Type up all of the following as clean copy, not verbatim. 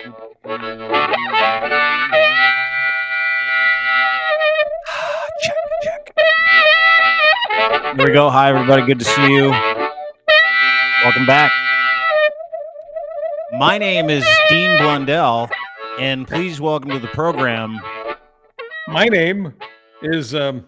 Check, check. There we go. Hi, everybody. Good to see you. Welcome back. My name is Dean Blundell, and please welcome to the program. My name is, in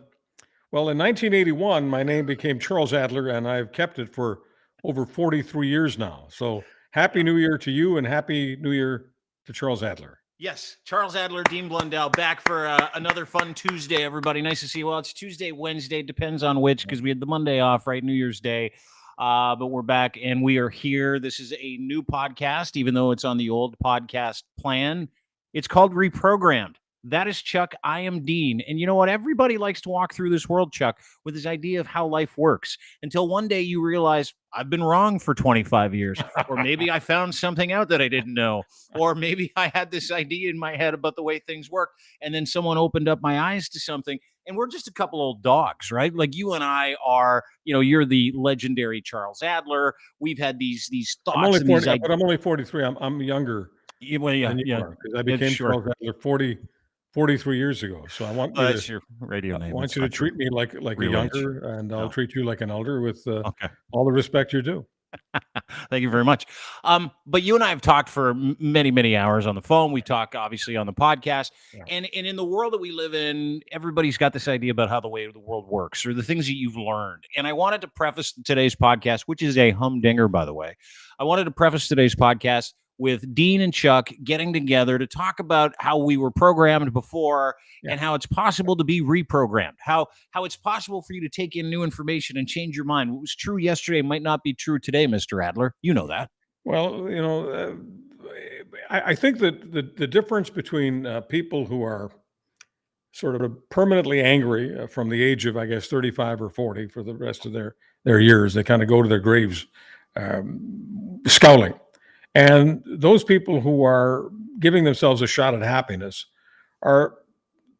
1981, my name became Charles Adler, and I've kept it for over 43 years now. So Happy New Year to you, and Happy New Year to Charles Adler. Yes, Charles Adler, Dean Blundell, back for another fun Tuesday, everybody. Nice to see you. Well, it's Tuesday, Wednesday, depends on which, because we had the Monday off, right? New Year's Day. But we're back, and we are here. This is a new podcast, even though it's on the old podcast plan. It's called Reprogrammed. That is Chuck. I am Dean. And you know what? Everybody likes to walk through this world, Chuck, with this idea of how life works until one day you realize I've been wrong for 25 years, or maybe I found something out that I didn't know, or maybe I had this idea in my head about the way things work, and then someone opened up my eyes to something, and we're just a couple old dogs, right? Like you and I are, you're the legendary Charles Adler. We've had these thoughts. I'm only 40, but I'm only 43. I'm younger. Well, yeah, because I became Charles Adler 43 years ago. So I want that's your radio name. I want you to treat me like a younger, and I'll treat you like an elder with all the respect you do. Thank you very much. But you and I have talked for many, many hours on the phone. We talk obviously on the podcast, and in the world that we live in, everybody's got this idea about how the way the world works or the things that you've learned. And I wanted to preface today's podcast, which is a humdinger, by the way. I wanted to preface today's podcast with Dean and Chuck getting together to talk about how we were programmed before and how it's possible to be reprogrammed, how it's possible for you to take in new information and change your mind. What was true yesterday might not be true today, Mr. Adler. You know that. Well, I think that the difference between people who are sort of permanently angry from the age of, I guess, 35 or 40 for the rest of their years, they kind of go to their graves scowling. And those people who are giving themselves a shot at happiness are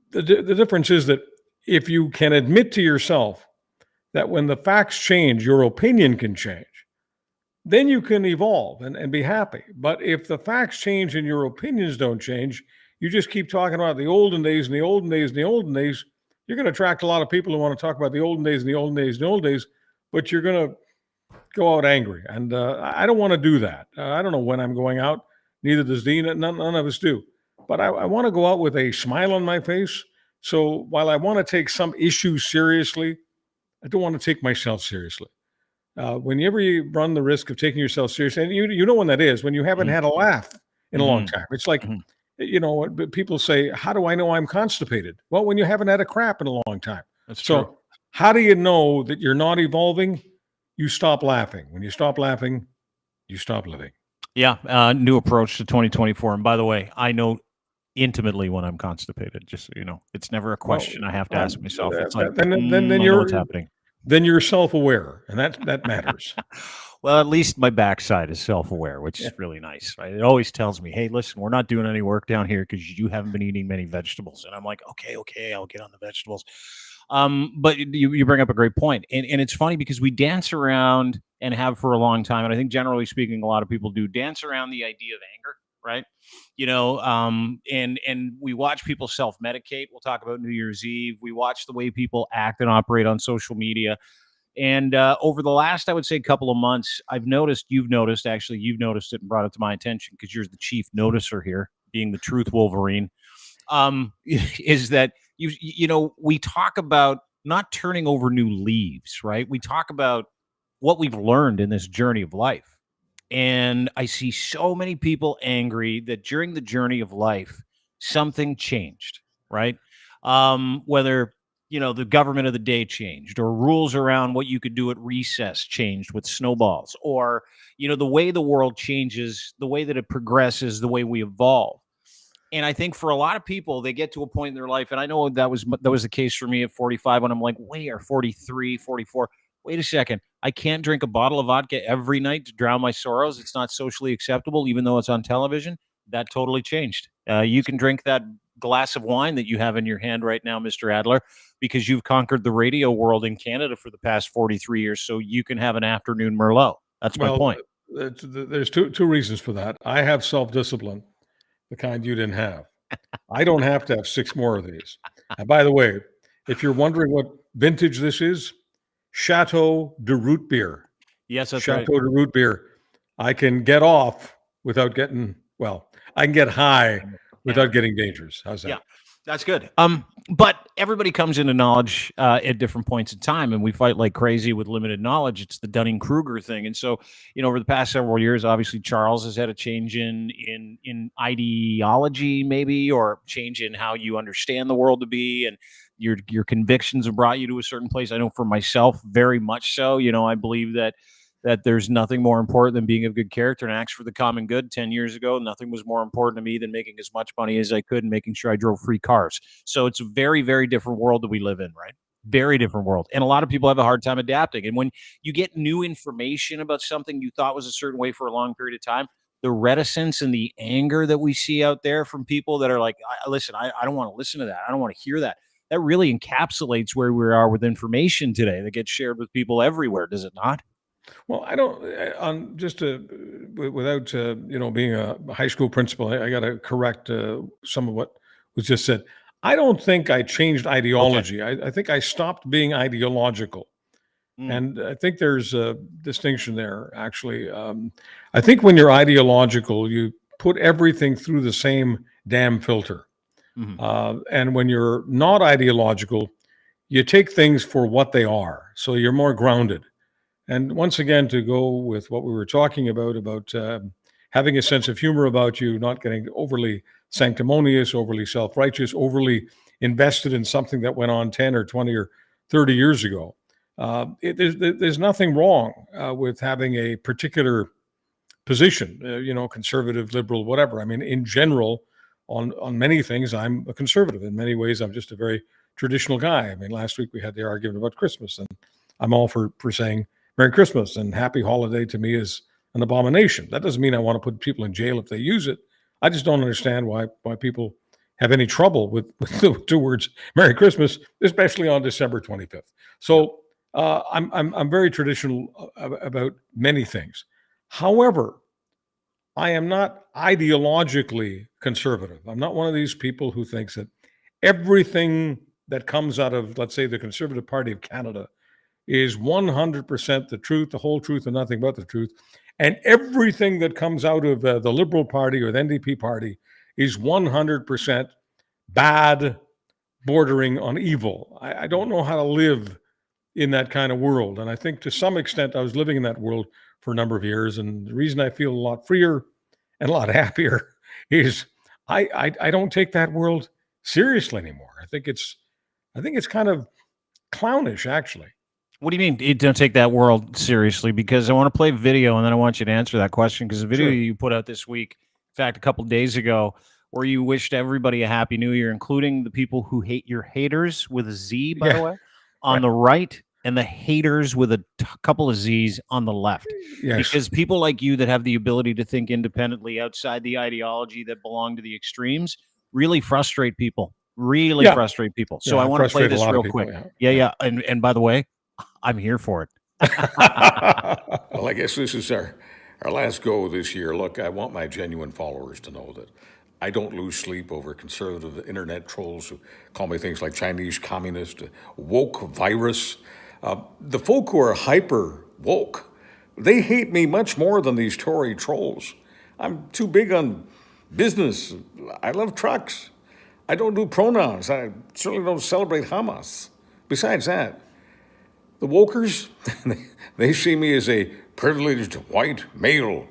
the difference is that if you can admit to yourself that when the facts change, your opinion can change, then you can evolve and be happy. But if the facts change and your opinions don't change, you just keep talking about the olden days and the olden days and the olden days, you're going to attract a lot of people who want to talk about the olden days and the olden days and the old days, but you're going to go out angry. And I don't want to do that. I don't know when I'm going out. Neither does Dean. None of us do. But I want to go out with a smile on my face. So while I want to take some issues seriously, I don't want to take myself seriously. Whenever you run the risk of taking yourself seriously, and you know when that is, when you haven't had a laugh in a long time. It's like, people say, how do I know I'm constipated? Well, when you haven't had a crap in a long time. That's true. So how do you know that you're not evolving? You stop laughing. When you stop laughing, you stop living. Yeah, new approach to 2024. And by the way, I know intimately when I'm constipated. Just so you know, it's never a question I have to ask myself. It's like, then you're what's happening. Then you're self-aware, and that matters. Well, at least my backside is self-aware, which is really nice. Right? It always tells me, "Hey, listen, we're not doing any work down here because you haven't been eating many vegetables." And I'm like, "Okay, I'll get on the vegetables." But you bring up a great point. And it's funny because we dance around and have for a long time. And I think generally speaking, a lot of people do dance around the idea of anger, right? And we watch people self-medicate. We'll talk about New Year's Eve. We watch the way people act and operate on social media. And over the last, I would say, couple of months, you've noticed it and brought it to my attention because you're the chief noticer here, being the truth Wolverine, is that we talk about not turning over new leaves, right? We talk about what we've learned in this journey of life. And I see so many people angry that during the journey of life, something changed, right? Whether, the government of the day changed, or rules around what you could do at recess changed with snowballs, or, the way the world changes, the way that it progresses, the way we evolve. And I think for a lot of people, they get to a point in their life, and I know that was the case for me at 45 when I'm like, wait, or 43, 44. Wait a second. I can't drink a bottle of vodka every night to drown my sorrows. It's not socially acceptable, even though it's on television. That totally changed. You can drink that glass of wine that you have in your hand right now, Mr. Adler, because you've conquered the radio world in Canada for the past 43 years. So you can have an afternoon Merlot. That's my point. There's two reasons for that. I have self-discipline. the kind you didn't have. I don't have to have 6 more of these. And by the way, if you're wondering what vintage this is, Chateau de Root beer. Yes, that's right. Chateau de Root beer. I can get off without getting, well, I can get high without getting dangerous. How's that? Yeah, that's good. But everybody comes into knowledge at different points in time, and we fight like crazy with limited knowledge. It's the Dunning-Kruger thing. And so, over the past several years, obviously Charles has had a change in ideology, maybe, or change in how you understand the world to be, and your convictions have brought you to a certain place. I know for myself, very much so. I believe that there's nothing more important than being a good character and acts for the common good. 10 years ago, nothing was more important to me than making as much money as I could and making sure I drove free cars. So it's a very, very different world that we live in, right? Very different world. And a lot of people have a hard time adapting. And when you get new information about something you thought was a certain way for a long period of time, the reticence and the anger that we see out there from people that are like, listen, I don't want to listen to that. I don't want to hear that. That really encapsulates where we are with information today that gets shared with people everywhere, does it not? Well, I don't, on just without, being a high school principal, I got to correct some of what was just said. I don't think I changed Okay. ideology. I think I stopped being ideological. Mm, And I think there's a distinction there, actually. I think when you're ideological, you put everything through the same damn filter. mhm. And when you're not ideological, you take things for what they are. So you're more grounded. And once again, to go with what we were talking about having a sense of humor about you, not getting overly sanctimonious, overly self righteous, overly invested in something that went on 10 or 20 or 30 years ago. There's nothing wrong with having a particular position, conservative, liberal, whatever. I mean, in general, on many things, I'm a conservative. In many ways, I'm just a very traditional guy. I mean, last week we had the argument about Christmas, and I'm all for saying Merry Christmas and Happy Holiday to me is an abomination. That doesn't mean I want to put people in jail if they use it. I just don't understand why people have any trouble with the two words Merry Christmas, especially on December 25th. So I'm very traditional about many things. However, I am not ideologically conservative. I'm not one of these people who thinks that everything that comes out of, let's say, the Conservative Party of Canada is 100% the truth, the whole truth, and nothing but the truth. And everything that comes out of the Liberal Party or the NDP Party is 100% bad, bordering on evil. I don't know how to live in that kind of world. And I think to some extent I was living in that world for a number of years. And the reason I feel a lot freer and a lot happier is I don't take that world seriously anymore. I think it's kind of clownish, actually. What do you mean you don't take that world seriously? Because I want to play video and then I want you to answer that question. Because the video Sure. you put out this week, in fact, a couple of days ago, where you wished everybody a happy new year, including the people who hate your haters with a Z, by the Yeah. way, on Right. the right, and the haters with a couple of Z's on the left. Yes. Because people like you that have the ability to think independently outside the ideology that belong to the extremes really frustrate people. Really Yeah. frustrate people. So Yeah. I I want to play frustrate a this lot of real people. quick. Yeah. Yeah, Yeah. yeah. And by the way, I'm here for it. Well, I guess this is our last go this year. Look, I want my genuine followers to know that I don't lose sleep over conservative internet trolls who call me things like Chinese communist, woke virus. The folk who are hyper woke, they hate me much more than these Tory trolls. I'm too big on business. I love trucks. I don't do pronouns. I certainly don't celebrate Hamas. Besides that, the wokers, they see me as a privileged white male.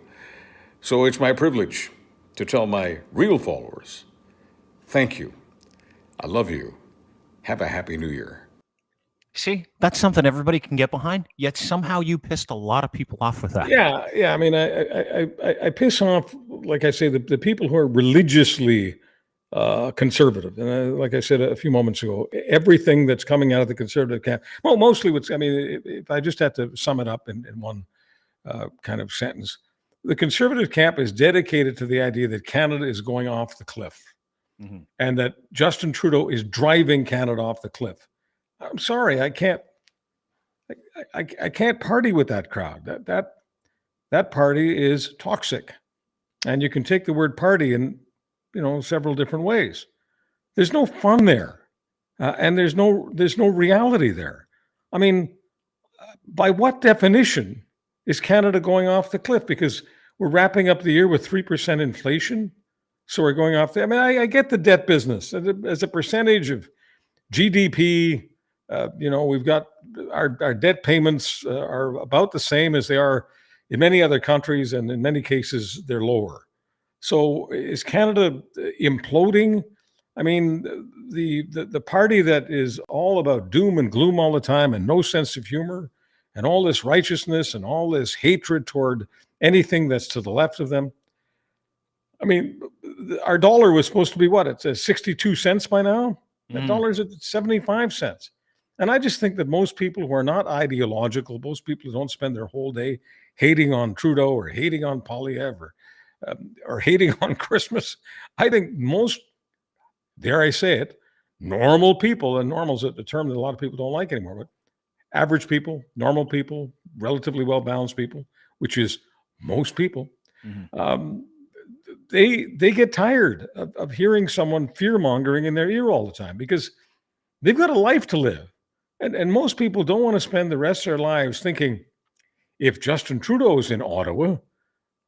So it's my privilege to tell my real followers, thank you. I love you. Have a happy new year. See, that's something everybody can get behind. Yet somehow you pissed a lot of people off with that. Yeah. Yeah. I mean, I piss off, like I say, the people who are religiously conservative. And like I said a few moments ago, everything that's coming out of the conservative camp, well, mostly what's, I mean, if I just had to sum it up in one kind of sentence, the conservative camp is dedicated to the idea that Canada is going off the cliff Mhm. and that Justin Trudeau is driving Canada off the cliff. I'm sorry, I can't. I can't party with that crowd. That party is toxic, and you can take the word party and several different ways. There's no fun there, and there's no reality there. I mean, by what definition is Canada going off the cliff? Because we're wrapping up the year with 3% inflation, so we're going off the. I mean, I get the debt business as a percentage of GDP. We've got our debt payments are about the same as they are in many other countries, and in many cases, they're lower. So is Canada imploding? I mean, the party that is all about doom and gloom all the time and no sense of humor and all this righteousness and all this hatred toward anything that's to the left of them. I mean, our dollar was supposed to be what? It's 62 cents by now. The dollar's at 75 cents. And I just think that most people who are not ideological, most people who don't spend their whole day hating on Trudeau or hating on Poilievre or hating on Christmas, I think most, dare I say it, normal people, and normal's a term that a lot of people don't like anymore, but average people, normal people, relatively well-balanced people, which is most people, they get tired of hearing someone fear-mongering in their ear all the time because they've got a life to live. And most people don't want to spend the rest of their lives thinking, if Justin Trudeau is in Ottawa,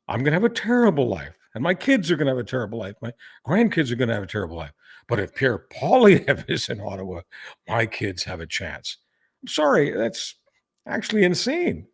I'm going to have a terrible life. And my kids are going to have a terrible life. My grandkids are going to have a terrible life. But if Pierre Poilievre is in Ottawa, my kids have a chance. I'm sorry, that's actually insane.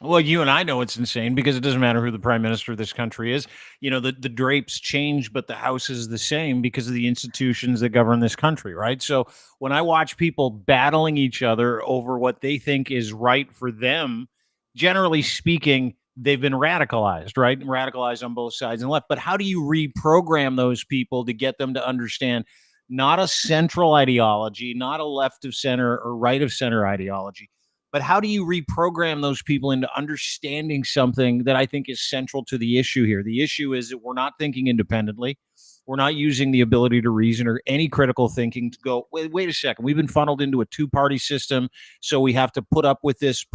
Well, you and I know it's insane because it doesn't matter who the prime minister of this country is. The drapes change, but the house is the same because of the institutions that govern this country, right? So when I watch people battling each other over what they think is right for them, generally speaking, they've been radicalized, right? Radicalized on both sides and left. But how do you reprogram those people to get them to understand not a central ideology, not a left of center or right of center ideology, but how do you reprogram those people into understanding something that I think is central to the issue here? The issue is that we're not thinking independently. We're not using the ability to reason or any critical thinking to go, wait a second. We've been funneled into a two-party system, so we have to put up with this,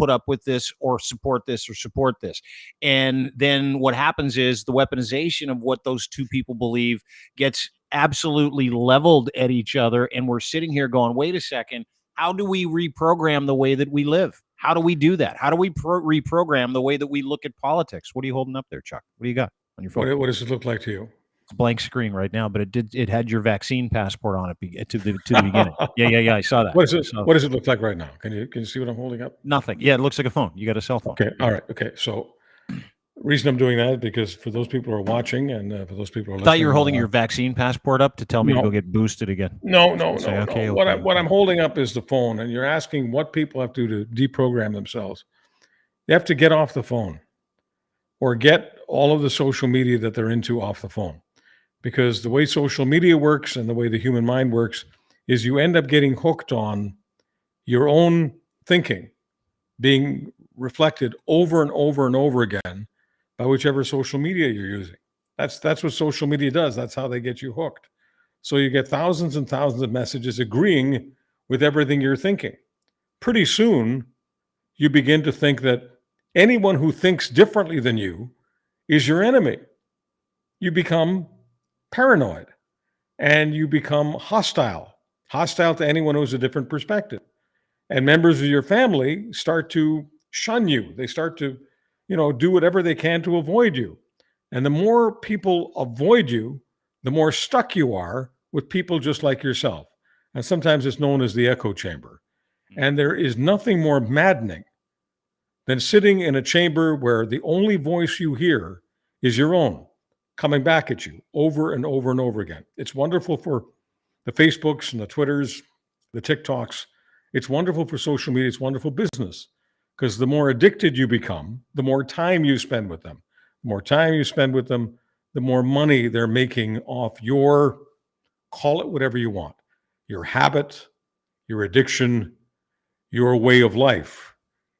or support this, or support this. And then what happens is the weaponization of what those two people believe gets absolutely leveled at each other. And we're sitting here going, wait a second. How do we reprogram the way that we live? How do we do that? How do we reprogram the way that we look at politics? What are you holding up there, Chuck? What do you got on your phone? What does it look like to you? It's a blank screen right now, but it had your vaccine passport on it to the beginning. Yeah. I saw that. What does it look like right now? Can you see what I'm holding up? Nothing. Yeah, it looks like a phone. You got a cell phone. Okay. All right. Okay. So the reason I'm doing that is because for those people who are watching and for those people who are listening. I thought you were holding your vaccine passport up to tell me to go get boosted again. No. Okay. What I'm holding up is the phone, and you're asking what people have to do to deprogram themselves. They have to get off the phone or get all of the social media that they're into off the phone. Because the way social media works and the way the human mind works is you end up getting hooked on your own thinking being reflected over and over and over again by whichever social media you're using. That's what social media does. That's how they get you hooked. So you get thousands and thousands of messages agreeing with everything you're thinking. Pretty soon, you begin to think that anyone who thinks differently than you is your enemy. You become paranoid and you become hostile to anyone who has a different perspective. And members of your family start to shun you. They start to, do whatever they can to avoid you. And the more people avoid you, the more stuck you are with people just like yourself. And sometimes it's known as the echo chamber. And there is nothing more maddening than sitting in a chamber where the only voice you hear is your own, coming back at you over and over and over again. It's wonderful for the Facebooks and the Twitters, the TikToks. It's wonderful for social media. It's wonderful business because the more addicted you become, the more time you spend with them. The more time you spend with them, the more money they're making off your, call it whatever you want, your habit, your addiction, your way of life.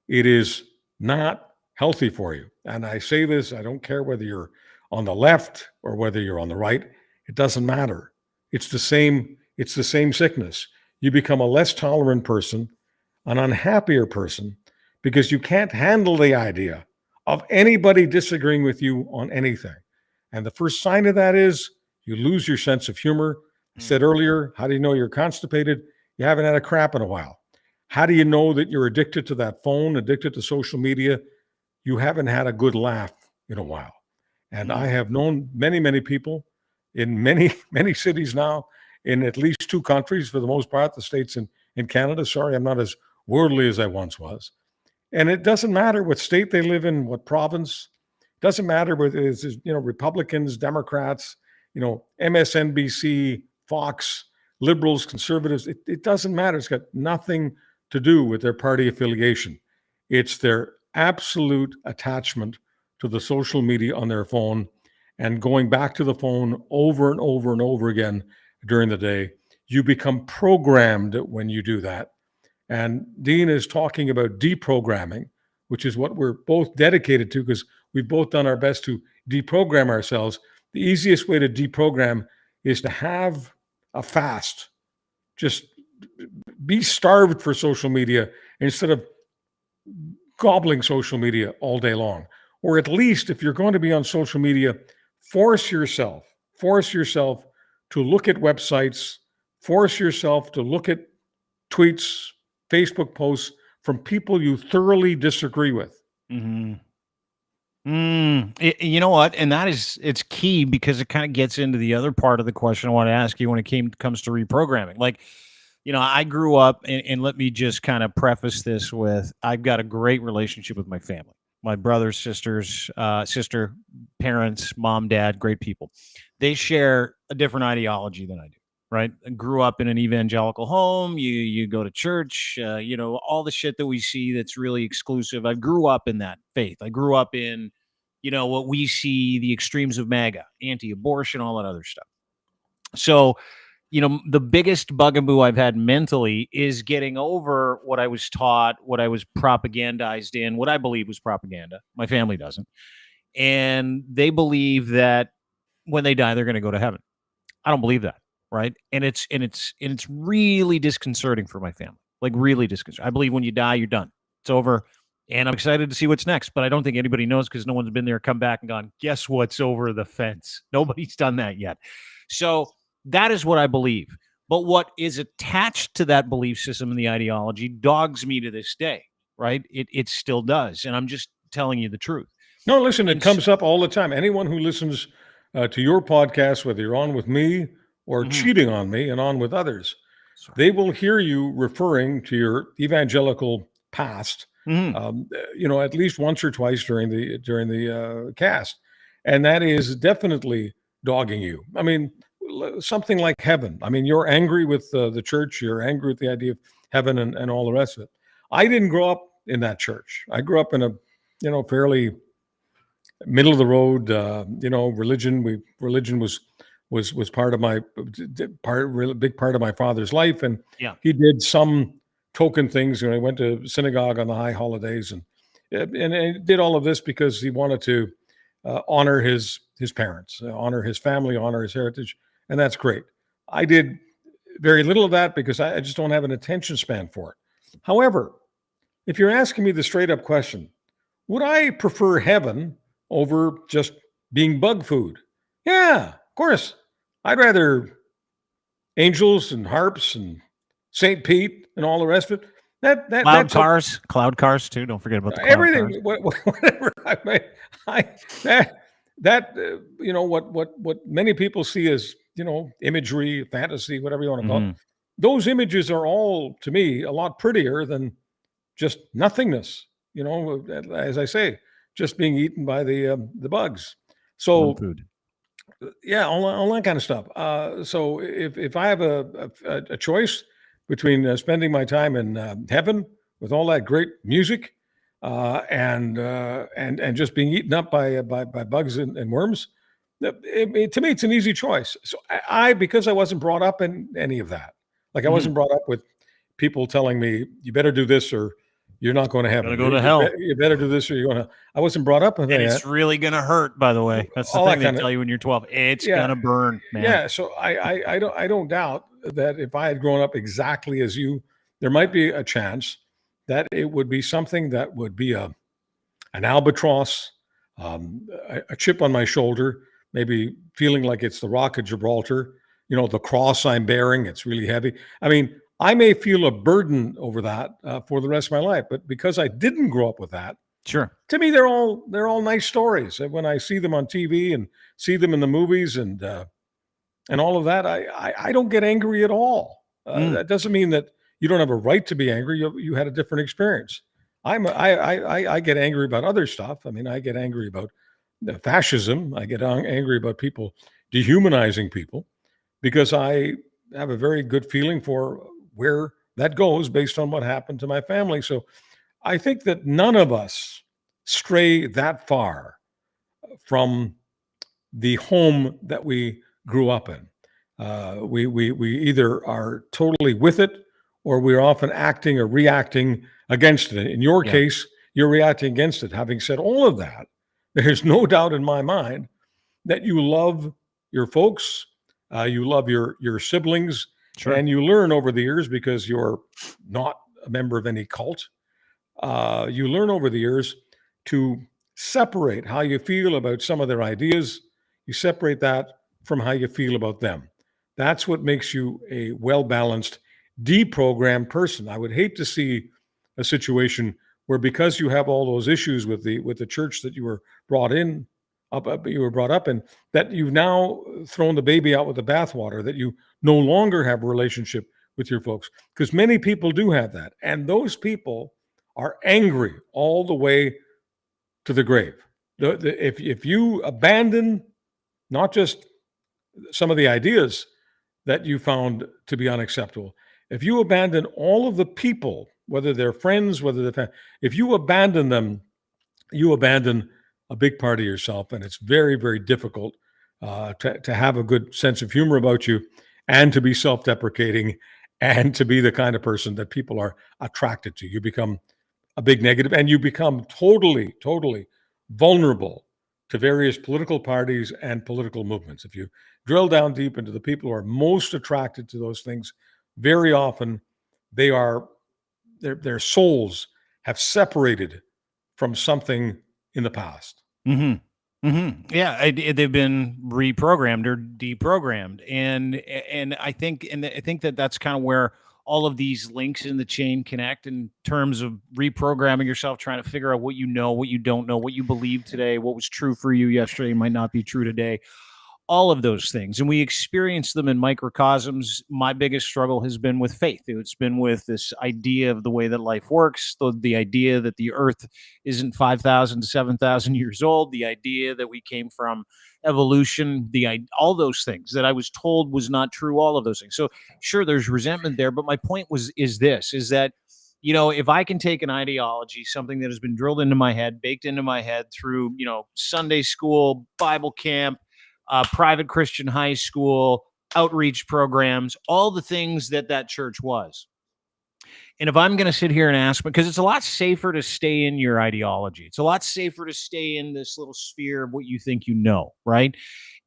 It is not healthy for you. And I say this, I don't care whether you're on the left or whether you're on the right. It doesn't matter. It's the same sickness. You become a less tolerant person, an unhappier person, because you can't handle the idea of anybody disagreeing with you on anything. And the first sign of that is you lose your sense of humor. I said earlier, how do you know you're constipated? You haven't had a crap in a while. How do you know that you're addicted to that phone, addicted to social media? You haven't had a good laugh in a while. And I have known many, many people in many, many cities now, in at least 2 countries, for the most part, the States and Canada. Sorry, I'm not as worldly as I once was. And it doesn't matter what state they live in, what province. It doesn't matter whether it's, Republicans, Democrats, MSNBC, Fox, liberals, conservatives. It doesn't matter. It's got nothing to do with their party affiliation. It's their absolute attachment to the social media on their phone and going back to the phone over and over and over again during the day. You become programmed when you do that. And Dean is talking about deprogramming, which is what we're both dedicated to, because we've both done our best to deprogram ourselves. The easiest way to deprogram is to have a fast. Just be starved for social media instead of gobbling social media all day long. Or at least, if you're going to be on social media, force yourself to look at websites, force yourself to look at tweets, Facebook posts from people you thoroughly disagree with. You know what? And it's key, because it kind of gets into the other part of the question I want to ask you when it comes to reprogramming. Like, I grew up, and let me just kind of preface this with, I've got a great relationship with my family, my brothers, sisters, sister, parents, mom, dad, great people. They share a different ideology than I do. Right. I grew up in an evangelical home. You go to church, all the shit that we see that's really exclusive. I grew up in that faith. I grew up in, what we see, the extremes of MAGA, anti-abortion, all that other stuff. So, the biggest bugaboo I've had mentally is getting over what I was taught, what I was propagandized in, what I believe was propaganda. My family doesn't. And they believe that when they die, they're going to go to heaven. I don't believe that. Right. And it's really disconcerting for my family, like really disconcerting. I believe when you die, you're done. It's over. And I'm excited to see what's next. But I don't think anybody knows, because no one's been there, come back and gone, guess what's over the fence? Nobody's done that yet. So that is what I believe. But what is attached to that belief system and the ideology dogs me to this day. Right. It still does. And I'm just telling you the truth. No, listen, it comes up all the time. Anyone who listens to your podcast, whether you're on with me or cheating on me and on with others, they will hear you referring to your evangelical past, at least once or twice during the cast, and that is definitely dogging you. I mean, something like heaven. I mean, you're angry with the church. You're angry with the idea of heaven and all the rest of it. I didn't grow up in that church. I grew up in a fairly middle of the road religion. Religion was part of my big part of my father's life, and he did some token things. He went to synagogue on the high holidays, and he did all of this because he wanted to honor his parents, honor his family, honor his heritage, and that's great. I did very little of that because I just don't have an attention span for it. However, if you're asking me the straight up question, would I prefer heaven over just being bug food? Yeah, of course. I'd rather angels and harps and St. Pete and all the rest of it. Cloud cars too. Don't forget about the cloud everything. cars. Whatever. What many people see as imagery, fantasy, whatever you want to call it. Those images are all, to me, a lot prettier than just nothingness. As I say, just being eaten by the bugs. So. Food. Yeah, all that kind of stuff. So if I have a choice between spending my time in heaven with all that great music and just being eaten up by bugs and worms, to me it's an easy choice. So because I wasn't brought up in any of that, like I wasn't brought up with people telling me you better do this or you're not going to heaven. You're going to go to hell. You better do this or you're going to. I wasn't brought up with that. And it's really going to hurt, by the way. That's the thing they tell you when you're 12. It's going to burn, man. Yeah. So I don't doubt that if I had grown up exactly as you, there might be a chance that it would be something that would be an albatross, a chip on my shoulder, maybe feeling like it's the Rock of Gibraltar, the cross I'm bearing, it's really heavy. I mean, I may feel a burden over that for the rest of my life, but because I didn't grow up with that, Sure. to me, they're all nice stories. And when I see them on TV and see them in the movies and all of that, I don't get angry at all. That doesn't mean that you don't have a right to be angry. You had a different experience. I get angry about other stuff. I mean, I get angry about fascism. I get angry about people dehumanizing people because I have a very good feeling for where that goes based on what happened to my family. So I think that none of us stray that far from the home that we grew up in. We either are totally with it or we're often acting or reacting against it. In your case, you're reacting against it. Having said all of that, there's no doubt in my mind that you love your folks, you love your siblings, Sure. and you learn over the years because you're not a member of any cult. You learn over the years to separate how you feel about some of their ideas. You separate that from how you feel about them. That's what makes you a well-balanced, deprogrammed person. I would hate to see a situation where because you have all those issues with the church that you were brought up in, that you've now thrown the baby out with the bathwater, that you no longer have a relationship with your folks. Because many people do have that. And those people are angry all the way to the grave. If you abandon not just some of the ideas that you found to be unacceptable, if you abandon all of the people, whether they're friends, whether they're if you abandon them, you abandon a big part of yourself, and it's very, very difficult to have a good sense of humor about you, and to be self-deprecating, and to be the kind of person that people are attracted to. You become a big negative, and you become totally, totally vulnerable to various political parties and political movements. If you drill down deep into the people who are most attracted to those things, very often their souls have separated from something in the past. Yeah, they've been reprogrammed or deprogrammed, and I think that that's kind of where all of these links in the chain connect in terms of reprogramming yourself, trying to figure out what you know, what you don't know, what you believe today, what was true for you yesterday might not be true today. All of those things, and we experience them in microcosms. My biggest struggle has been with faith. It's been with this idea of the way that life works, the idea that the earth isn't 5,000 to 7,000 years old, the idea that we came from evolution, all those things that I was told was not true, all of those things. So sure, there's resentment there, but my point is that if I can take an ideology, something that has been drilled into my head, baked into my head through Sunday school, Bible camp, private Christian high school, outreach programs, all the things that church was. And if I'm going to sit here and ask, because it's a lot safer to stay in your ideology, it's a lot safer to stay in this little sphere of what you think you know, right?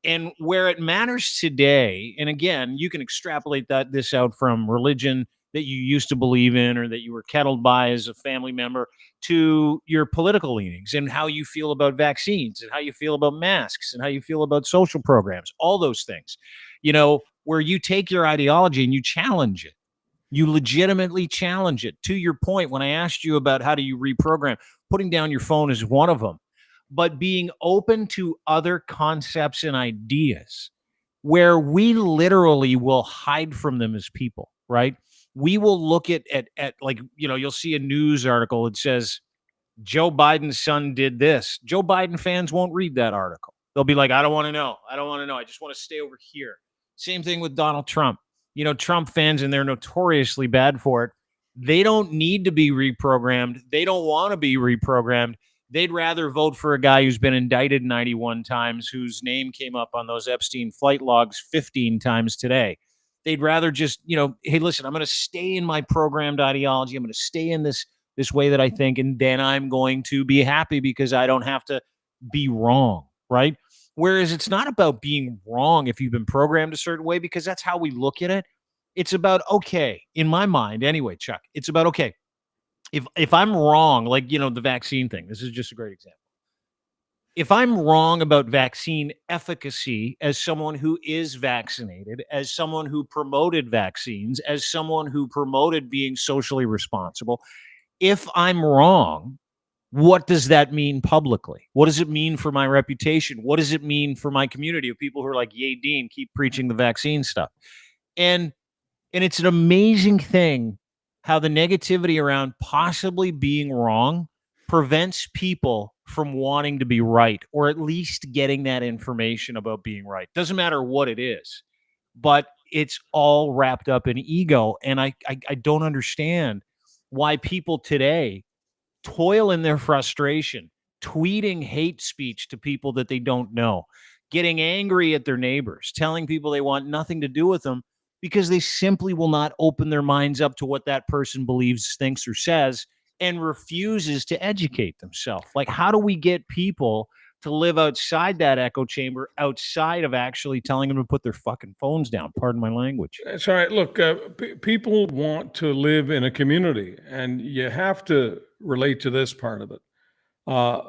And where it matters today, and again, you can extrapolate this out from religion that you used to believe in or that you were kettled by as a family member to your political leanings and how you feel about vaccines and how you feel about masks and how you feel about social programs, all those things, where you take your ideology and you challenge it. You legitimately challenge it. To your point, when I asked you about how do you reprogram, putting down your phone is one of them, but being open to other concepts and ideas where we literally will hide from them as people, right? We will look at like, you'll see a news article that says Joe Biden's son did this. Joe Biden fans won't read that article. They'll be like, I don't want to know. I don't want to know. I just want to stay over here. Same thing with Donald Trump. Trump fans, and they're notoriously bad for it. They don't need to be reprogrammed. They don't want to be reprogrammed. They'd rather vote for a guy who's been indicted 91 times, whose name came up on those Epstein flight logs 15 times today. They'd rather just, hey, listen, I'm going to stay in my programmed ideology. I'm going to stay in this way that I think, and then I'm going to be happy because I don't have to be wrong, right? Whereas it's not about being wrong if you've been programmed a certain way, because that's how we look at it. It's about, okay, in my mind anyway, Chuck, it's about, okay, if I'm wrong, like, the vaccine thing, this is just a great example. if I'm wrong about vaccine efficacy as someone who is vaccinated, as someone who promoted vaccines, as someone who promoted being socially responsible, if I'm wrong, what does that mean publicly? What does it mean for my reputation? What does it mean for my community of people who are like, yay, Dean, keep preaching the vaccine stuff? And it's an amazing thing how the negativity around possibly being wrong prevents people from wanting to be right, or at least getting that information about being right. Doesn't matter what it is, but it's all wrapped up in ego. And I don't understand why people today toil in their frustration, tweeting hate speech to people that they don't know, getting angry at their neighbors, telling people they want nothing to do with them because they simply will not open their minds up to what that person believes, thinks, or says, and refuses to educate themselves. Like, how do we get people to live outside that echo chamber, outside of actually telling them to put their fucking phones down? Pardon my language. That's all right. Look, people want to live in a community, and you have to relate to this part of it. Uh,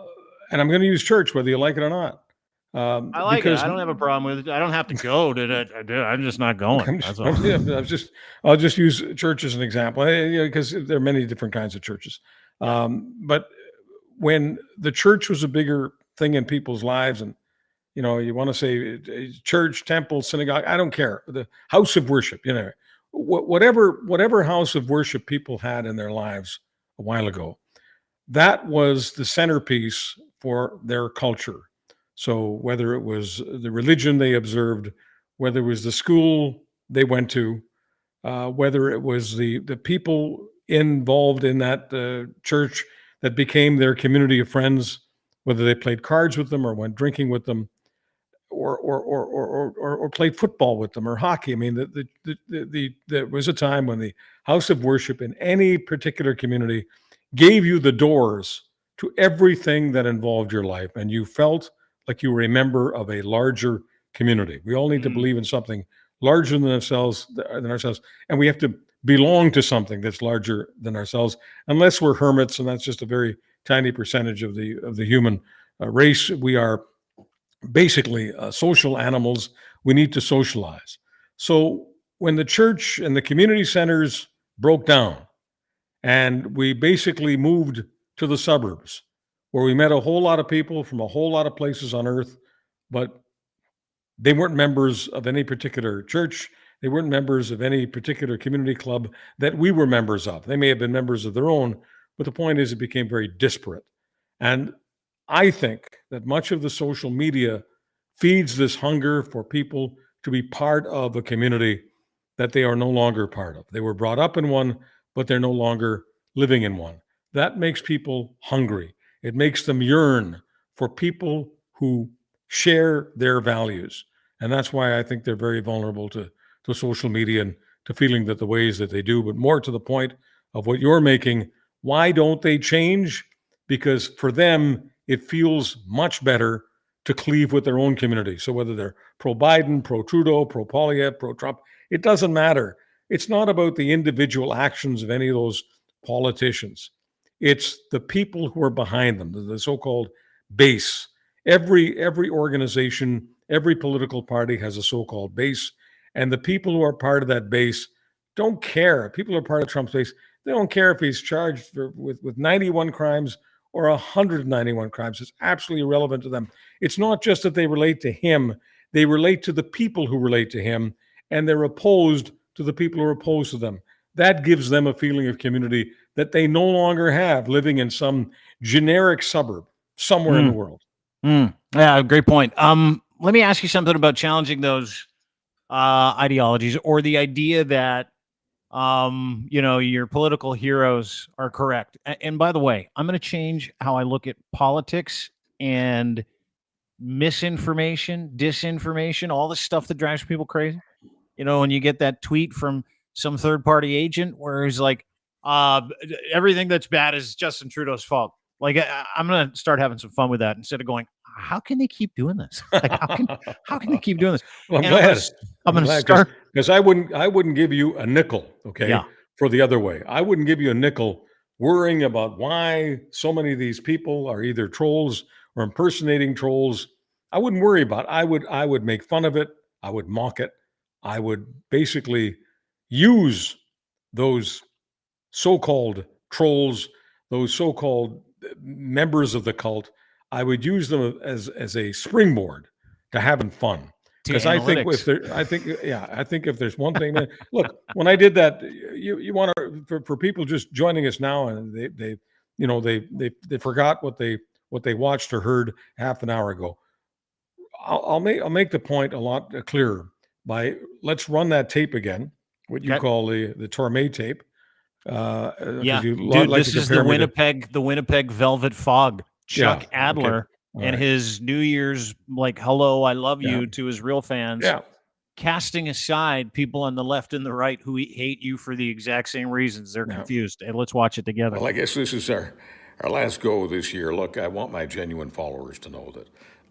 and I'm going to use church, whether you like it or not. I like Because it. I don't have a problem with it. I don't have to go to that. I'm just not going. That's all. I'll just use church as an example, because there are many different kinds of churches. But when the church was a bigger thing in people's lives, and you want to say church, temple, synagogue, I don't care. The house of worship, whatever house of worship people had in their lives a while ago, that was the centerpiece for their culture. So whether it was the religion they observed, whether it was the school they went to, whether it was the people involved in that church that became their community of friends, whether they played cards with them or went drinking with them, or played football with them or hockey. I mean, there was a time when the house of worship in any particular community gave you the doors to everything that involved your life, and you felt like you were a member of a larger community. We all need to believe in something larger than ourselves, and we have to belong to something that's larger than ourselves, unless we're hermits, and that's just a very tiny percentage of the human race. We are basically social animals. We need to socialize. So when the church and the community centers broke down, and we basically moved to the suburbs, where we met a whole lot of people from a whole lot of places on earth, but they weren't members of any particular church. They weren't members of any particular community club that we were members of. They may have been members of their own, but the point is it became very disparate. And I think that much of the social media feeds this hunger for people to be part of a community that they are no longer part of. They were brought up in one, but they're no longer living in one. That makes people hungry. It makes them yearn for people who share their values. And that's why I think they're very vulnerable to social media and to feeling that the ways that they do. But more to the point of what you're making, why don't they change? Because for them, it feels much better to cleave with their own community. So whether they're pro-Biden, pro-Trudeau, pro-Poilievre, pro-Trump, it doesn't matter. It's not about the individual actions of any of those politicians. It's the people who are behind them, the so-called base. Every organization, every political party has a so-called base, and the people who are part of that base don't care. People who are part of Trump's base, they don't care if he's charged with 91 crimes or 191 crimes. It's absolutely irrelevant to them. It's not just that they relate to him, they relate to the people who relate to him, and they're opposed to the people who are opposed to them. That gives them a feeling of community that they no longer have living in some generic suburb somewhere in the world. Yeah, great point. Let me ask you something about challenging those ideologies, or the idea that your political heroes are correct. And by the way, I'm going to change how I look at politics and misinformation, disinformation, all the stuff that drives people crazy. When you get that tweet from some third-party agent where he's like, everything that's bad is Justin Trudeau's fault. Like, I'm going to start having some fun with that instead of going, how can they keep doing this? Like, how can they keep doing this? Well, I'm going to start, because I wouldn't give you a nickel, okay, for the other way. I wouldn't give you a nickel worrying about why so many of these people are either trolls or impersonating trolls, I wouldn't worry about it. I would make fun of it. I would mock it. I would basically use those so-called trolls, those so-called members of the cult. I would use them as a springboard to having fun. Because I think if there's one thing that, look, when I did that, you want to, for people just joining us now and they forgot what they watched or heard half an hour ago. I'll make the point a lot clearer by, let's run that tape again, what you call the Torme tape. Yeah, dude, this is the Winnipeg Velvet Fog. Chuck Adler and his New Year's hello, I love you to his real fans. Yeah. Casting aside people on the left and the right who hate you for the exact same reasons. They're confused. And let's watch it together. Well, I guess this is our last go this year. Look, I want my genuine followers to know that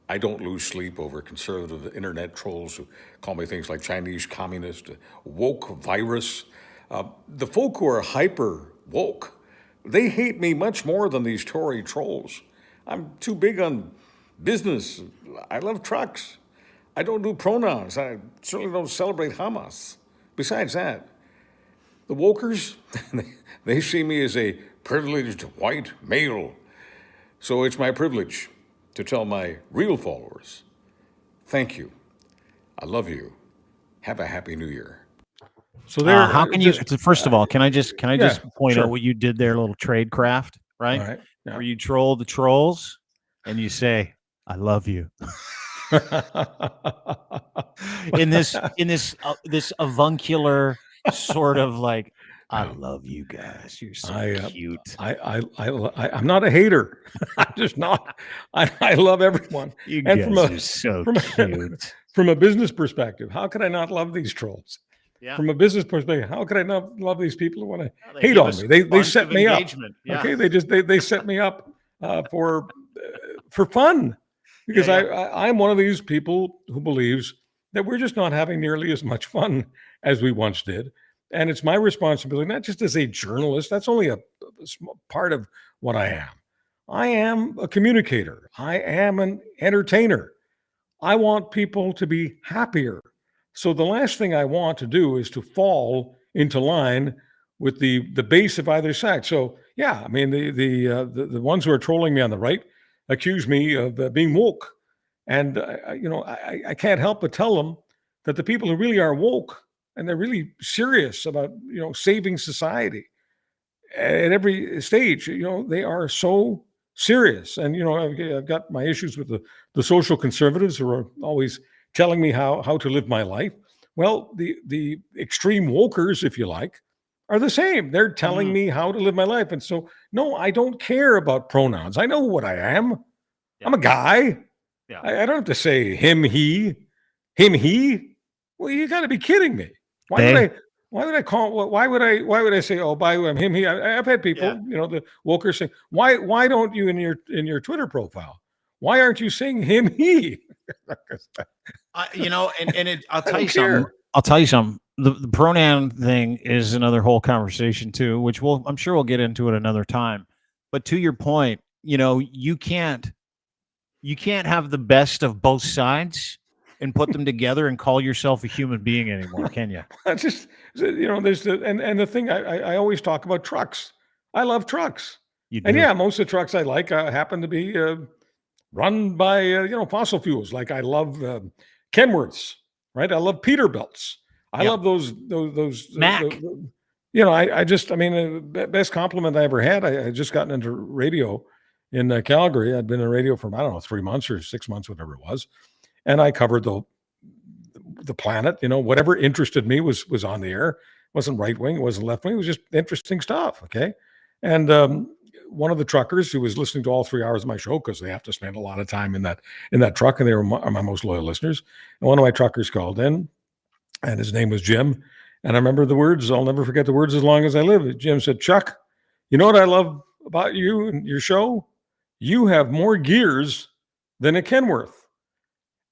I don't lose sleep over conservative internet trolls who call me things like Chinese communist, woke virus. The folk who are hyper woke, they hate me much more than these Tory trolls. I'm too big on business. I love trucks. I don't do pronouns. I certainly don't celebrate Hamas. Besides that, the wokers, they see me as a privileged white male. So it's my privilege to tell my real followers, thank you. I love you. Have a happy new year. So there, how can you? First of all, can I just point out what you did there? A little trade craft, right? All right. Yeah. Where you troll the trolls and you say, "I love you." in this avuncular sort of I love you guys. You're so cute. I'm not a hater. I'm just not. I love everyone. You guys are so cute. From a business perspective, how could I not love these trolls? Yeah. From a business perspective, how could I not love these people who want to hate on me? They set me up. Yeah. Okay, they set me up for fun, because I'm one of these people who believes that we're just not having nearly as much fun as we once did, and it's my responsibility, not just as a journalist. That's only a small part of what I am. I am a communicator. I am an entertainer. I want people to be happier. So the last thing I want to do is to fall into line with the base of either side. So yeah, I mean the ones who are trolling me on the right accuse me of being woke, and I can't help but tell them that the people who really are woke and they're really serious about saving society at every stage, they are so serious. And I've got my issues with the social conservatives who are always telling me how to live my life. Well, the extreme wokers, if you like, are the same. They're telling me how to live my life. And so, no, I don't care about pronouns. I know what I am. Yeah. I'm a guy. Yeah. I don't have to say him, he. Well, you got to be kidding me. Why would I say, oh, by I'm him, he? I've had people, the wokers saying, why don't you in your Twitter profile? Why aren't you saying him, he? I'll tell you something. I'll tell you something. The pronoun thing is another whole conversation too, which I'm sure we'll get into it another time. But to your point, you can't have the best of both sides and put them together and call yourself a human being anymore, can you? That's just, there's the thing I always talk about trucks. I love trucks. And most of the trucks I like happen to be run by fossil fuels. Like I love Kenworths, right? I love Peterbilts. I love those Mac. The best compliment I ever had. I just gotten into radio in Calgary. I'd been in radio for 3 months or 6 months, whatever it was, and I covered the planet. Whatever interested me was on the air. It wasn't right wing, it wasn't left wing. It was just interesting stuff. Okay, and one of the truckers who was listening to all 3 hours of my show, because they have to spend a lot of time in that truck, and they were my most loyal listeners. And one of my truckers called in, and his name was Jim. And I remember the words. I'll never forget the words as long as I live. Jim said, "Chuck, you know what I love about you and your show? You have more gears than a Kenworth."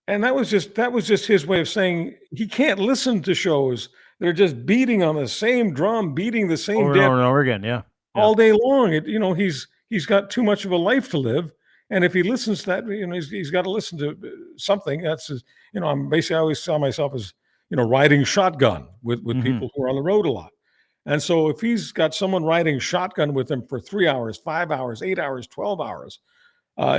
And that was just his way of saying he can't listen to shows that are just beating on the same drum, beating the same over and over again, all day long. He's got too much of a life to live, And if he listens to that, he's got to listen to something. That's his, I'm basically, I always saw myself as, riding shotgun with people who are on the road a lot. And so if he's got someone riding shotgun with him for 3 hours, 5 hours, 8 hours, 12 hours,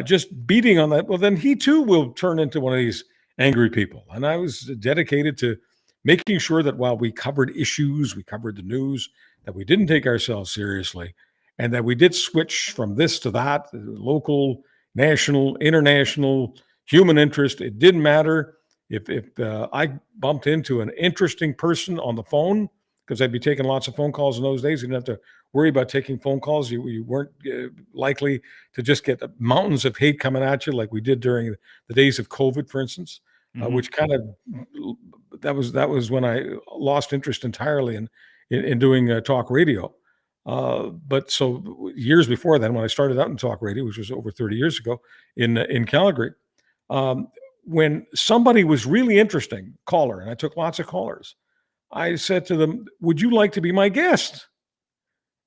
just beating on that, well, then he too will turn into one of these angry people. And I was dedicated to making sure that while we covered issues, we covered the news, that we didn't take ourselves seriously, and that we did switch from this to that, local, national, international, human interest. It didn't matter if I bumped into an interesting person on the phone, because I'd be taking lots of phone calls in those days. You didn't have to worry about taking phone calls. You weren't likely to just get mountains of hate coming at you like we did during the days of COVID, for instance, which kind of, that was when I lost interest entirely in doing talk radio. But so years before then, when I started out in talk radio, which was over 30 years ago in Calgary, when somebody was really interesting caller, and I took lots of callers, I said to them, would you like to be my guest?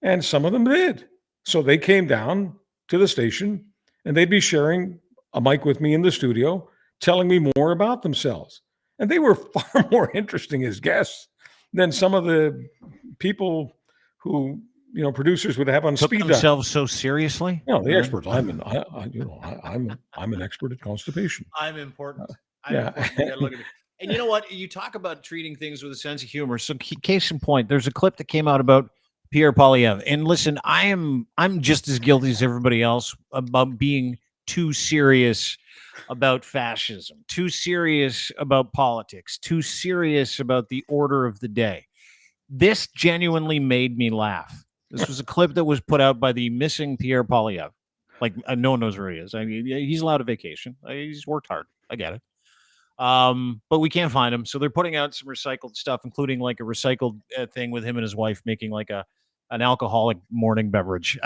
And some of them did. So they came down to the station and they'd be sharing a mic with me in the studio, telling me more about themselves. And they were far more interesting as guests than some of the people who, producers would have on Took speed dial. themselves so seriously. No, the experts. I'm an expert at constipation. I'm important. Yeah. Look at me. And you know what? You talk about treating things with a sense of humor. So case in point, there's a clip that came out about Pierre Poilievre. And listen, I'm just as guilty as everybody else about being too serious about fascism, too serious about politics, too serious about the order of the day. This genuinely made me laugh. This was a clip that was put out by the missing Pierre Poilievre. Like, no one knows where he is. I mean, he's allowed a vacation. He's worked hard. I get it. But we can't find him. So they're putting out some recycled stuff, including like a recycled thing with him and his wife making like an alcoholic morning beverage.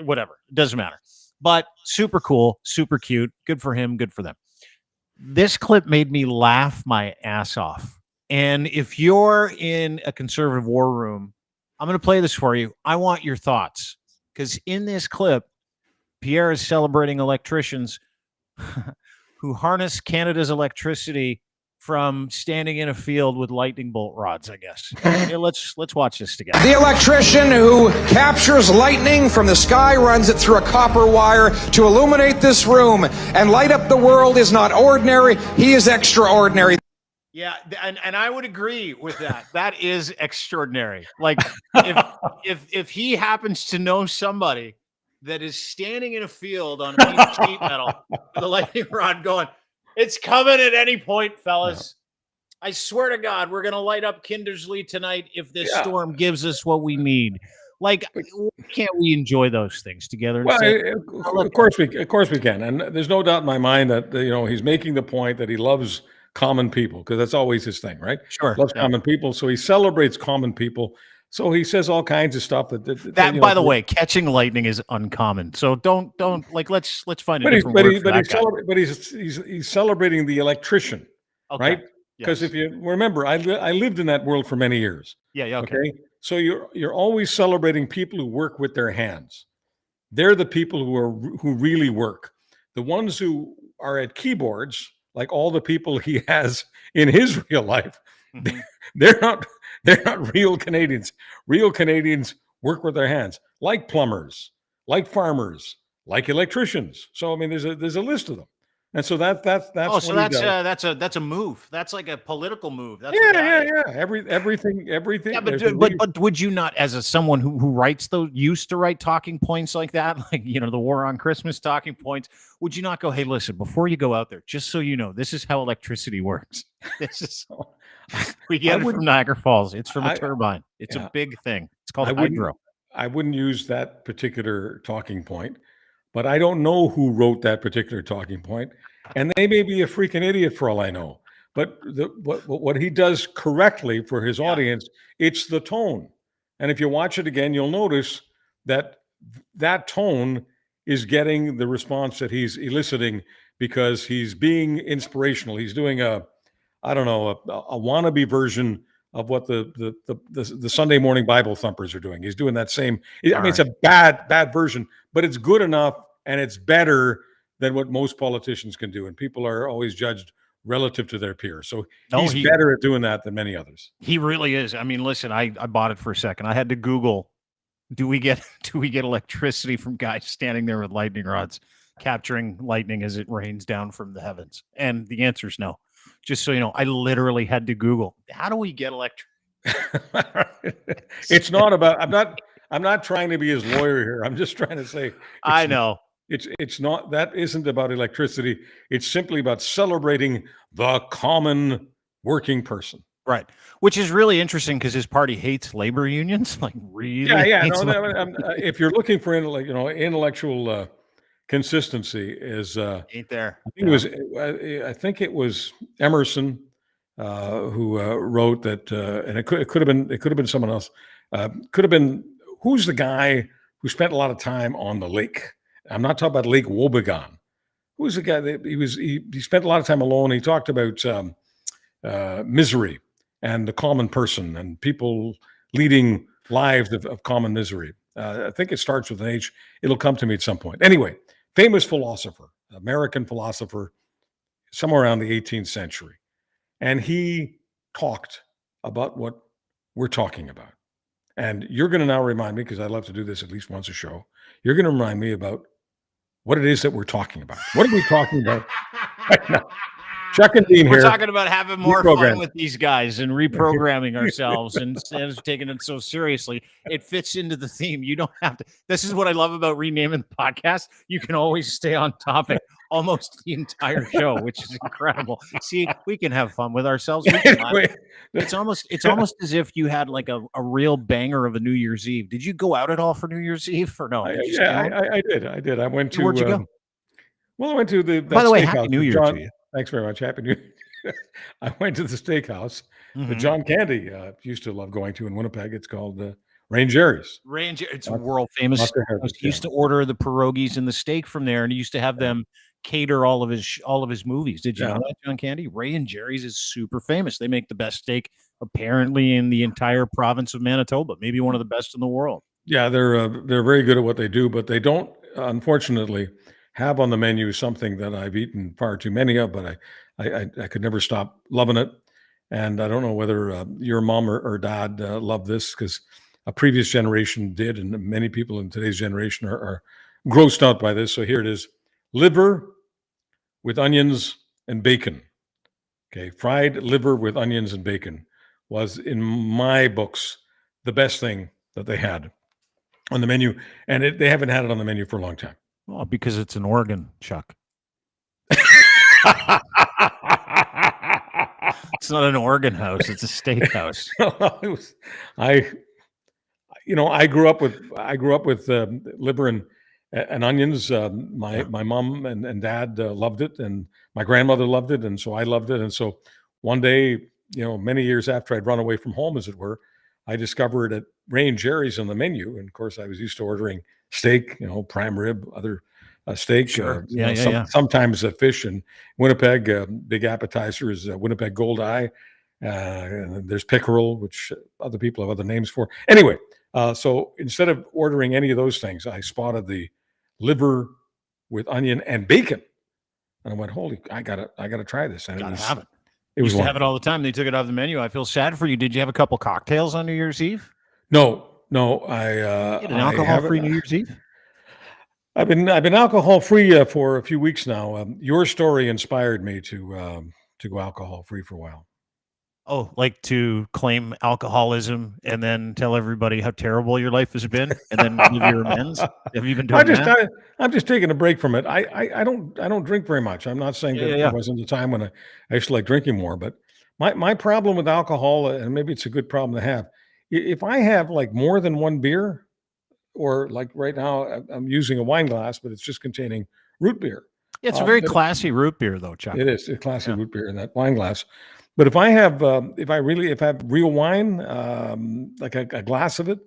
Whatever. It doesn't matter. But super cool, super cute. Good for him. Good for them. This clip made me laugh my ass off. And if you're in a conservative war room, I'm going to play this for you. I want your thoughts. Because in this clip, Pierre is celebrating electricians who harness Canada's electricity from standing in a field with lightning bolt rods, I guess. Here, let's watch this together. The electrician who captures lightning from the sky, runs it through a copper wire to illuminate this room and light up the world is not ordinary. He is extraordinary. Yeah, and I would agree with that. That is extraordinary. Like, if he happens to know somebody that is standing in a field on a piece of sheet metal with a lightning rod going, it's coming at any point, fellas. Yeah. I swear to God, we're going to light up Kindersley tonight if this storm gives us what we need. Like, can't we enjoy those things together? Well, of course we can. And there's no doubt in my mind that, he's making the point that he loves common people, because that's always his thing, right? Sure. Loves common people. So he celebrates common people. So he says all kinds of stuff that by the way, catching lightning is uncommon. So don't like let's find a different word for that guy. But he's celebrating the electrician, right? Because if you remember, I lived in that world for many years. Yeah. Okay. So you're always celebrating people who work with their hands. They're the people who really work. The ones who are at keyboards, like all the people he has in his real life, they're not real Canadians. Real Canadians work with their hands, like plumbers, like farmers, like electricians. So I mean, there's a list of them, and so that's that's a move. That's like a political move. That's everything. Yeah, but would you not, as someone who writes used to write talking points like that, like the War on Christmas talking points, would you not go, hey, listen, before you go out there, just so you know, this is how electricity works. This is. We get it from Niagara Falls. It's from a turbine. It's a big thing. It's called hydro. I wouldn't use that particular talking point, but I don't know who wrote that particular talking point, and they may be a freaking idiot for all I know. But what he does correctly for his audience, it's the tone. And if you watch it again, you'll notice that tone is getting the response that he's eliciting, because he's being inspirational. He's doing a wannabe version of what the Sunday morning Bible thumpers are doing. He's doing that same. It's a bad version, but it's good enough and it's better than what most politicians can do. And people are always judged relative to their peers. So No, he's better at doing that than many others. He really is. I mean, listen, I bought it for a second. I had to Google, do we get electricity from guys standing there with lightning rods capturing lightning as it rains down from the heavens? And the answer is no. Just so you know, I literally had to Google, how do we get electricity? It's not about, I'm not trying to be his lawyer here. I'm just trying to say, I know. It's not, that isn't about electricity. It's simply about celebrating the common working person. Right. Which is really interesting because his party hates labor unions. Like, really? Yeah. No, if you're looking for intellectual consistency, is ain't there. I think it was Emerson who wrote that, and it could have been someone else. Could have been, who's the guy who spent a lot of time on the lake? I'm not talking about Lake Wobegon. Who's the guy that he spent a lot of time alone? He talked about misery and the common person and people leading lives of common misery. I think it starts with an H. It'll come to me at some point. Anyway, famous philosopher, American philosopher, somewhere around the 18th century. And he talked about what we're talking about. And you're going to now remind me, because I love to do this at least once a show, you're going to remind me about what it is that we're talking about. What are we talking about right now? Chuck and Dean here. We're talking about having more fun with these guys and reprogramming ourselves instead of taking it so seriously. It fits into the theme. You don't have to. This is what I love about renaming the podcast. You can always stay on topic almost the entire show, which is incredible. See, we can have fun with ourselves. It's almost as if you had like a real banger of a New Year's Eve. Did you go out at all for New Year's Eve or no? I did. I went to. Where'd you go? Well, I went to the. By the way, Happy New Year to you. Thanks very much. Happy New Year. I went to the steakhouse that John Candy used to love going to in Winnipeg. It's called Ray and Jerry's. Ray and Jerry's. It's world famous. He used to order the pierogies and the steak from there, and he used to have them cater all of his movies. Did you know that, John Candy? Ray and Jerry's is super famous. They make the best steak apparently in the entire province of Manitoba, maybe one of the best in the world. Yeah, they're very good at what they do, but they don't, unfortunately, have on the menu something that I've eaten far too many of, but I could never stop loving it. And I don't know whether your mom or dad loved this, because a previous generation did, and many people in today's generation are grossed out by this. So here it is: liver with onions and bacon. Okay, fried liver with onions and bacon was, in my books, the best thing that they had on the menu, and they haven't had it on the menu for a long time. Well, because it's an organ, Chuck. It's not an organ house; it's a steak house. I grew up with liver and onions. My mom and dad loved it, and my grandmother loved it, and so I loved it. And so one day, many years after I'd run away from home, as it were, I discovered at Ray and Jerry's on the menu. And of course, I was used to ordering steak, prime rib, other steak. Sure. Sometimes fish. In Winnipeg, big appetizer is Winnipeg Gold Eye. And there's pickerel, which other people have other names for. Anyway, so instead of ordering any of those things, I spotted the liver with onion and bacon, and I went, "Holy! I gotta try this." And gotta have it. It was used to have it all the time. They took it off the menu. I feel sad for you. Did you have a couple cocktails on New Year's Eve? No. I an alcohol-free New Year's Eve. I've been alcohol-free for a few weeks now. Your story inspired me to go alcohol-free for a while. Oh, like to claim alcoholism and then tell everybody how terrible your life has been, and then give your amends? Have you been doing that? I'm just taking a break from it. I don't drink very much. I'm not saying that there wasn't a time when I used to like drinking more, but my problem with alcohol, and maybe it's a good problem to have, if I have like more than one beer, or like right now I'm using a wine glass, but it's just containing root beer. Yeah, it's a very classy root beer, though, Chuck. It is a classy root beer in that wine glass. But if I have, if I have real wine, like a glass of it,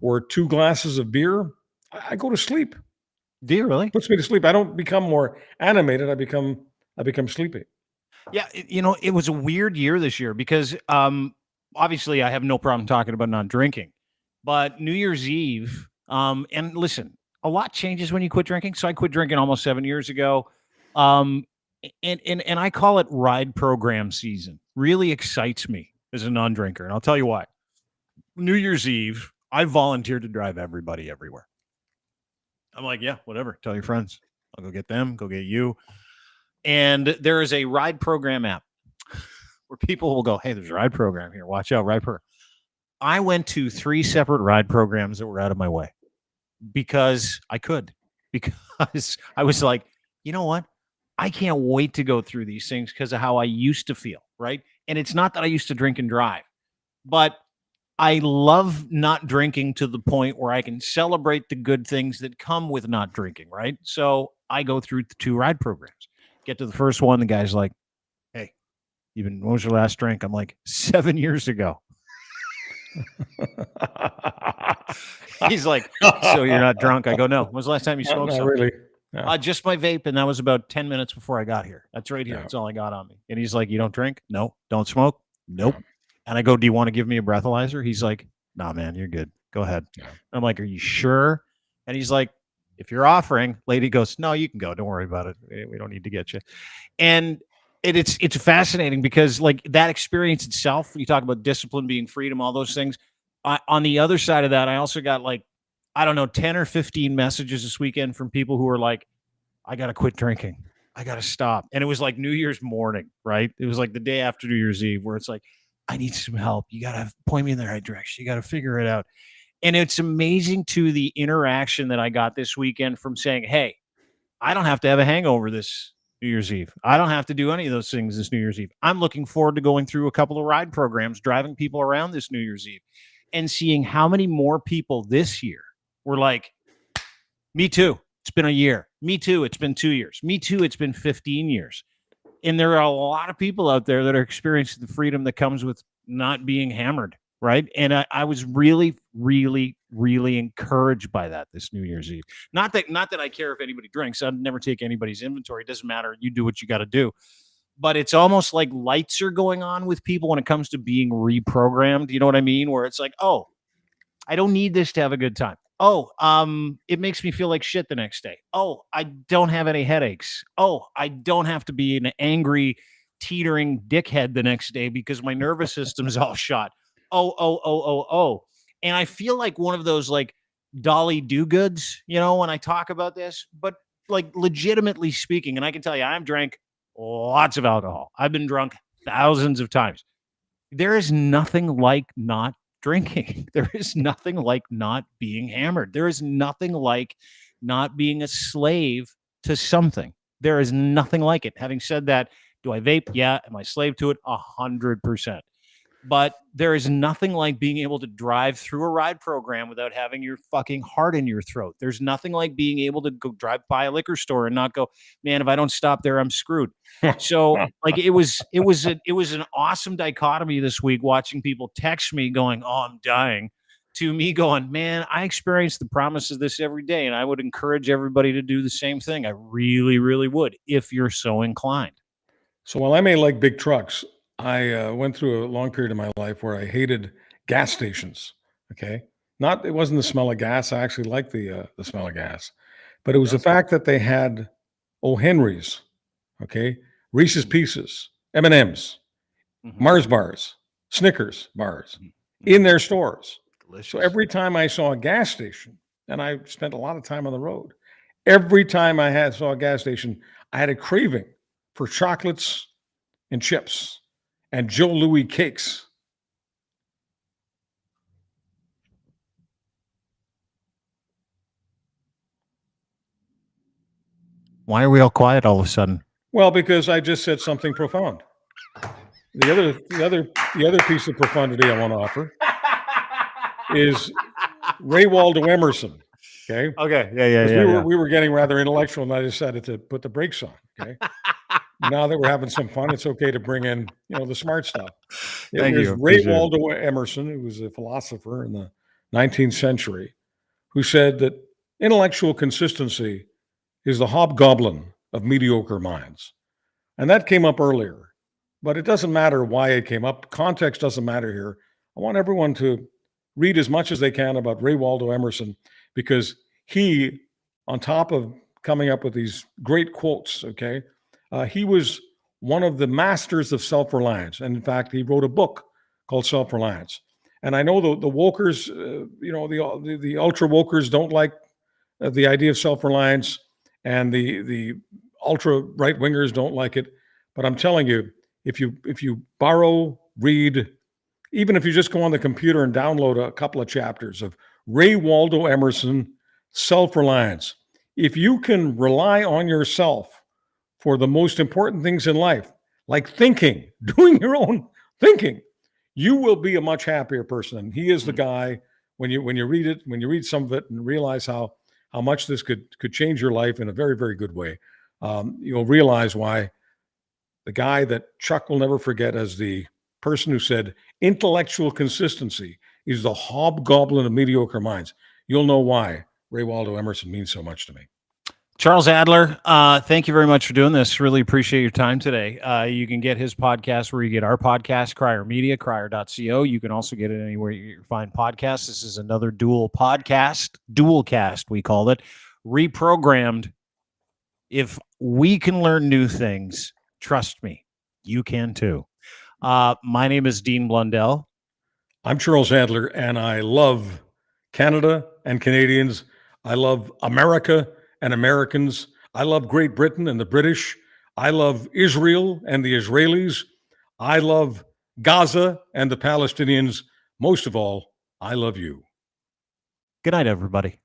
or 2 glasses of beer, I go to sleep. Do you really? Puts me to sleep. I don't become more animated. I become sleepy. Yeah, it was a weird year this year because obviously I have no problem talking about not drinking, but New Year's Eve, and listen, a lot changes when you quit drinking. So I quit drinking almost 7 years ago. Um, and I call it ride program season. Really excites me as a non-drinker, and I'll tell you why. New Year's Eve, I volunteered to drive everybody everywhere. I'm like, yeah, whatever. Tell your friends. I'll go get them, go get you. And there is a ride program app where people will go, hey, there's a ride program here. Watch out, ride program. I went to 3 separate ride programs that were out of my way because I could. Because I was like, you know what? I can't wait to go through these things because of how I used to feel, right? And it's not that I used to drink and drive, but I love not drinking to the point where I can celebrate the good things that come with not drinking, right? So I go through the 2 ride programs. Get to the first one, the guy's like, hey, when was your last drink? I'm like, 7 years ago. He's like, so you're not drunk? I go, no. When was the last time you smoked Not something? really. No. Just my vape, and that was about 10 minutes before I got here. That's right here. Yeah. That's all I got on me. And he's like, you don't drink? No. Don't smoke? Nope. Yeah. And I go, do you want to give me a breathalyzer? He's like, nah, man, you're good. Go ahead. Yeah. I'm like, are you sure? And he's like, if you're offering, lady goes, no, you can go. Don't worry about it. We don't need to get you. And it's fascinating because like that experience itself, you talk about discipline being freedom, all those things. On the other side of that, I also got like, I don't know, 10 or 15 messages this weekend from people who were like, I got to quit drinking. I got to stop. And it was like New Year's morning, right? It was like the day after New Year's Eve where it's like, I need some help. You got to point me in the right direction. You got to figure it out. And it's amazing to the interaction that I got this weekend from saying, hey, I don't have to have a hangover this New Year's Eve. I don't have to do any of those things this New Year's Eve. I'm looking forward to going through a couple of ride programs, driving people around this New Year's Eve and seeing how many more people this year were like, me too. It's been a year. Me too. It's been 2 years. Me too. It's been 15 years. And there are a lot of people out there that are experiencing the freedom that comes with not being hammered, right? And I was really, really, really encouraged by that this New Year's Eve. Not that I care if anybody drinks. I'd never take anybody's inventory. It doesn't matter. You do what you got to do. But it's almost like lights are going on with people when it comes to being reprogrammed. You know what I mean? Where it's like, oh, I don't need this to have a good time. Oh, it makes me feel like shit the next day. Oh, I don't have any headaches. Oh, I don't have to be an angry, teetering dickhead the next day because my nervous system's all shot. Oh. And I feel like one of those like Dolly do-goods, when I talk about this, but like legitimately speaking, and I can tell you, I've drank lots of alcohol. I've been drunk thousands of times. There is nothing like not drinking. There is nothing like not being hammered. There is nothing like not being a slave to something. There is nothing like it. Having said that, do I vape? Yeah. Am I slave to it? 100%. But there is nothing like being able to drive through a ride program without having your fucking heart in your throat. There's nothing like being able to go drive by a liquor store and not go, man, if I don't stop there, I'm screwed. So like it was an awesome dichotomy this week watching people text me going, oh, I'm dying, to me going, man, I experience the promise of this every day. And I would encourage everybody to do the same thing. I really, really would, if you're so inclined. So while I may like big trucks, I went through a long period of my life where I hated gas stations. Okay, it wasn't the smell of gas. I actually liked the smell of gas, but it was the fact that they had O. Henry's, okay, Reese's Pieces, M&Ms, Mars bars, Snickers bars in their stores. Delicious. So every time I saw a gas station, and I spent a lot of time on the road, every time saw a gas station, I had a craving for chocolates and chips and Joe Louis cakes. Why are we all quiet all of a sudden? Well, because I just said something profound. The other piece of profundity I want to offer is Ray Waldo Emerson. Okay. Okay. Yeah. We were getting rather intellectual, and I decided to put the brakes on. Okay. Now that we're having some fun, it's okay to bring in, the smart stuff. It was Ray Waldo Emerson, who was a philosopher in the 19th century, who said that intellectual consistency is the hobgoblin of mediocre minds. And that came up earlier, but it doesn't matter why it came up. Context doesn't matter here. I want everyone to read as much as they can about Ray Waldo Emerson, because he, on top of coming up with these great quotes. Okay. He was one of the masters of self-reliance. And in fact, he wrote a book called Self-Reliance. And I know the wokers, the ultra wokers don't like the idea of self-reliance, and the ultra right wingers don't like it. But I'm telling you, if you borrow, read, even if you just go on the computer and download a couple of chapters of Ray Waldo Emerson, Self-Reliance, if you can rely on yourself for the most important things in life, like thinking, doing your own thinking, you will be a much happier person. And he is the guy, when you read it, when you read some of it and realize how much this could change your life in a very, very good way, you'll realize why the guy that Chuck will never forget as the person who said intellectual consistency is the hobgoblin of mediocre minds. You'll know why Ray Waldo Emerson means so much to me. Charles Adler, thank you very much for doing this. Really appreciate your time today. You can get his podcast where you get our podcast, Crier Media, crier.co. You can also get it anywhere you find podcasts. This is another dual cast, we called it, reprogrammed. If we can learn new things, trust me, you can too. My name is Dean Blundell. I'm Charles Adler, and I love Canada and Canadians. I love America and Americans. I love Great Britain and the British. I love Israel and the Israelis. I love Gaza and the Palestinians. Most of all, I love you. Good night, everybody.